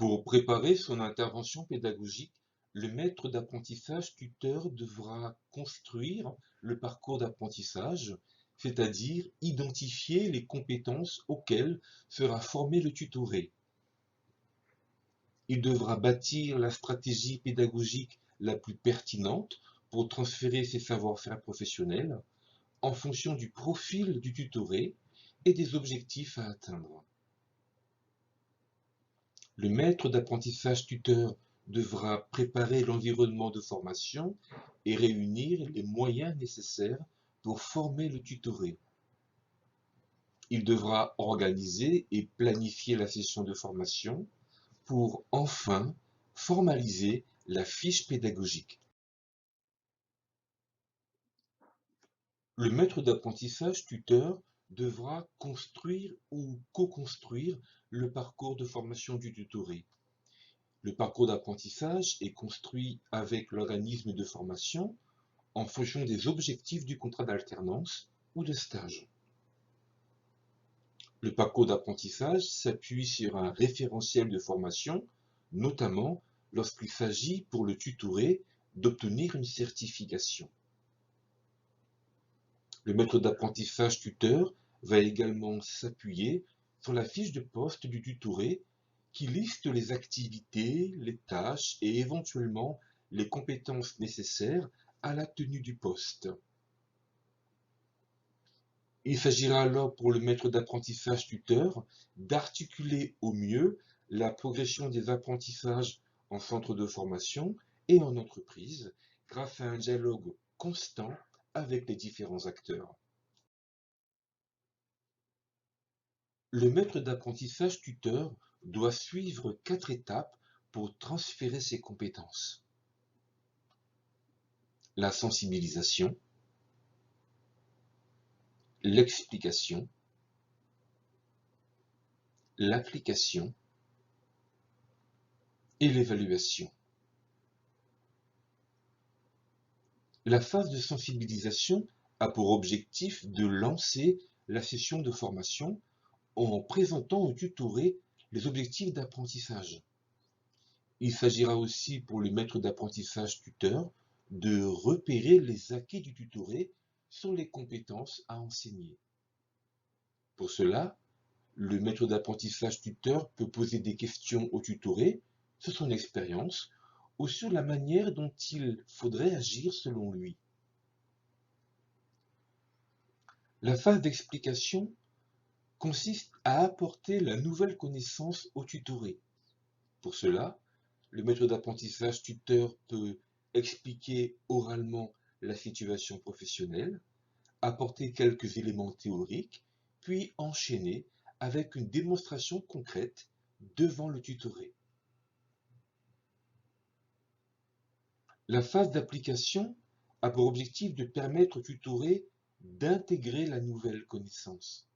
Pour préparer son intervention pédagogique, le maître d'apprentissage tuteur devra construire le parcours d'apprentissage, c'est-à-dire identifier les compétences auxquelles sera formé le tutoré. Il devra bâtir la stratégie pédagogique la plus pertinente pour transférer ses savoir-faire professionnels en fonction du profil du tutoré et des objectifs à atteindre. Le maître d'apprentissage tuteur devra préparer l'environnement de formation et réunir les moyens nécessaires pour former le tutoré. Il devra organiser et planifier la session de formation pour enfin formaliser la fiche pédagogique. Le maître d'apprentissage tuteur devra construire ou co-construire le parcours de formation du tutoré. Le parcours d'apprentissage est construit avec l'organisme de formation en fonction des objectifs du contrat d'alternance ou de stage. Le parcours d'apprentissage s'appuie sur un référentiel de formation, notamment lorsqu'il s'agit pour le tutoré d'obtenir une certification. Le maître d'apprentissage tuteur va également s'appuyer sur la fiche de poste du tutoré qui liste les activités, les tâches et éventuellement les compétences nécessaires à la tenue du poste. Il s'agira alors pour le maître d'apprentissage tuteur d'articuler au mieux la progression des apprentissages en centre de formation et en entreprise grâce à un dialogue constant avec les différents acteurs. Le maître d'apprentissage tuteur doit suivre 4 étapes pour transférer ses compétences. La sensibilisation, l'explication, l'application et l'évaluation. La phase de sensibilisation a pour objectif de lancer la session de formation en présentant au tutoré les objectifs d'apprentissage. Il s'agira aussi pour le maître d'apprentissage tuteur de repérer les acquis du tutoré sur les compétences à enseigner. Pour cela, le maître d'apprentissage tuteur peut poser des questions au tutoré sur son expérience ou sur la manière dont il faudrait agir selon lui. La phase d'explication consiste à apporter la nouvelle connaissance au tutoré. Pour cela, le maître d'apprentissage tuteur peut expliquer oralement la situation professionnelle, apporter quelques éléments théoriques, puis enchaîner avec une démonstration concrète devant le tutoré. La phase d'application a pour objectif de permettre au tutoré d'intégrer la nouvelle connaissance.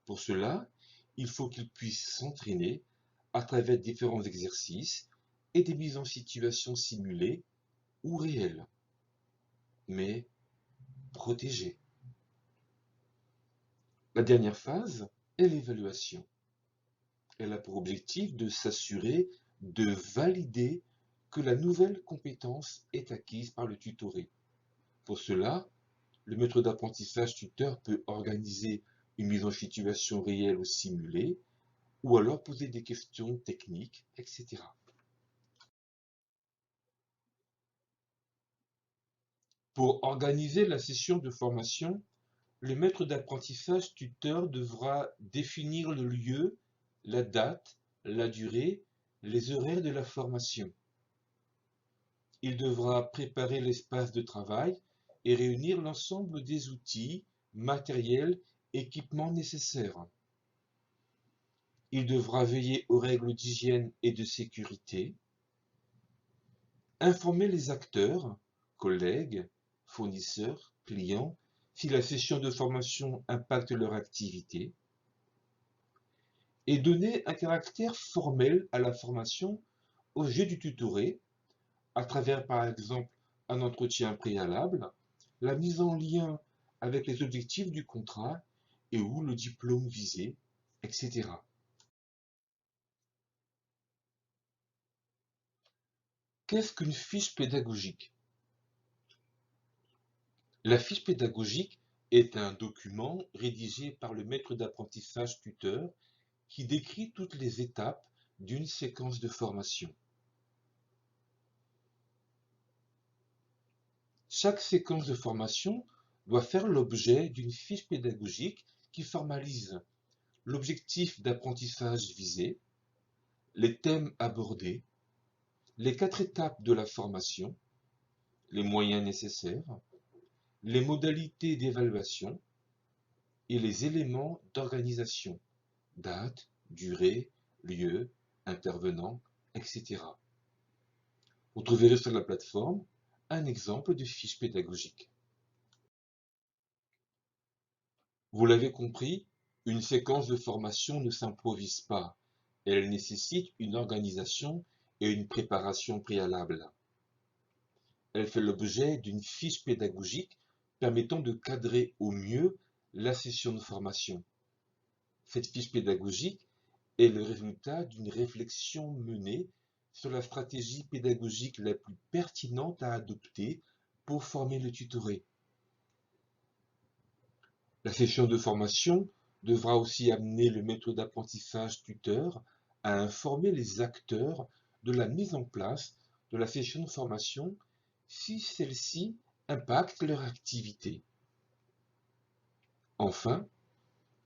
Pour cela, il faut qu'il puisse s'entraîner à travers différents exercices et des mises en situation simulées ou réelles, mais protégées. La dernière phase est l'évaluation. Elle a pour objectif de s'assurer de valider que la nouvelle compétence est acquise par le tutoré. Pour cela, le maître d'apprentissage tuteur peut organiser une mise en situation réelle ou simulée, ou alors poser des questions techniques, etc. Pour organiser la session de formation, le maître d'apprentissage tuteur devra définir le lieu, la date, la durée, les horaires de la formation. Il devra préparer l'espace de travail et réunir l'ensemble des outils, matériels, équipements nécessaires. Il devra veiller aux règles d'hygiène et de sécurité, informer les acteurs, collègues, fournisseurs, clients, si la session de formation impacte leur activité, et donner un caractère formel à la formation au jeu du tutoré, à travers par exemple un entretien préalable, la mise en lien avec les objectifs du contrat et ou le diplôme visé, etc. Qu'est-ce qu'une fiche pédagogique? La fiche pédagogique est un document rédigé par le maître d'apprentissage tuteur qui décrit toutes les étapes d'une séquence de formation. Chaque séquence de formation doit faire l'objet d'une fiche pédagogique qui formalise l'objectif d'apprentissage visé, les thèmes abordés, les 4 étapes de la formation, les moyens nécessaires, les modalités d'évaluation et les éléments d'organisation, date, durée, lieu, intervenant, etc. Vous trouverez sur la plateforme un exemple de fiche pédagogique. Vous l'avez compris, une séquence de formation ne s'improvise pas. Elle nécessite une organisation et une préparation préalable. Elle fait l'objet d'une fiche pédagogique permettant de cadrer au mieux la session de formation. Cette fiche pédagogique est le résultat d'une réflexion menée sur la stratégie pédagogique la plus pertinente à adopter pour former le tutoré. La session de formation devra aussi amener le maître d'apprentissage tuteur à informer les acteurs de la mise en place de la session de formation si celle-ci impacte leur activité. Enfin,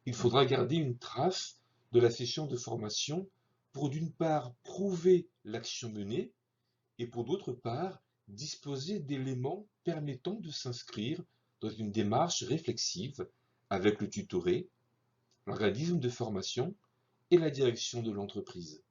il faudra garder une trace de la session de formation pour d'une part prouver l'action menée et pour d'autre part disposer d'éléments permettant de s'inscrire dans une démarche réflexive avec le tutoré, l'organisme de formation et la direction de l'entreprise.